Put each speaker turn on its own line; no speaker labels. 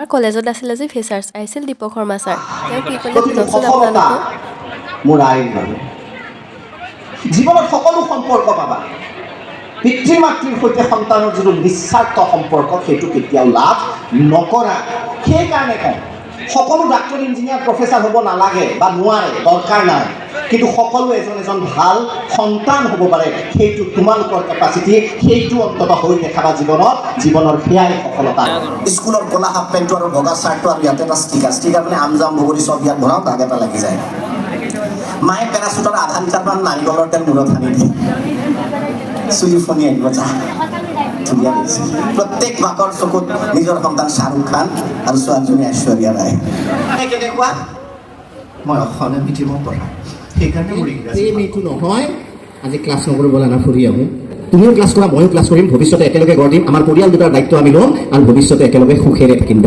আমাৰ কলেজত আছিলে যে ফেচাৰ্ছ আহিছিল দীপক শৰ্মা ছাৰ তেওঁ কি ক'লে শুনকচোন আপোনালোকে
মোৰ আইন মানে জীৱনত সকলো সম্পৰ্ক পাবা পিতৃ মাতৃৰ সৈতে সন্তানৰ যিটো নিস্বাৰ্থ সম্পৰ্ক সেইটো কেতিয়াও লাভ নকৰা সেইকাৰণে কওঁ সকলো ডাক্তৰ ইঞ্জিনিয়াৰ প্ৰফেচাৰ হ'ব নালাগে বা নোৱাৰে দৰকাৰ নাই কিন্তু সকলো এজন ভাল সন্তান হ'ব পাৰে সেইটো তোমালোকৰ কেপাচিটি সেইটো অন্তত হৈ দেখাবা জীৱনৰ সেয়াই সফলতা স্কুলৰ ক'লা হাফ পেণ্টটো আৰু বগা চাৰ্টটো আৰু ইয়াতে এটা ষ্টিকাৰ মানে আমজাম বগৰী চব ইয়াত ভৰাওঁ দাগ এটা লাগি যায় মায়ে পেৰাচুটৰ আধা লিটাৰমান নাৰিকলৰ তেল মূৰত সানি দিয়ে চুলি ফনি আহিব যা ধুনীয়া লাগিছে প্ৰত্যেক মাকৰ চকুত নিজৰ সন্তান শ্বাহৰুখ খান আৰু ছোৱালীজনী ঐশ্বৰ্যা ৰায় কেনেকুৱা মই অসমীয়া মিডিয়ামত পঢ়া সেইকাৰণে মোৰ ইংৰাজী নহয় আজি ক্লাছ নকৰোঁ ব'লা না ফুৰি আহোঁ তুমিও ক্লাছ কৰা ময়ো ক্লাছ কৰিম ভৱিষ্যতে একেলগে গঢ় দিম আমাৰ পৰিয়াল দুটাৰ দায়িত্ব আমি ল'ম আৰু ভৱিষ্যতে একেলগে সুখেৰে থাকিম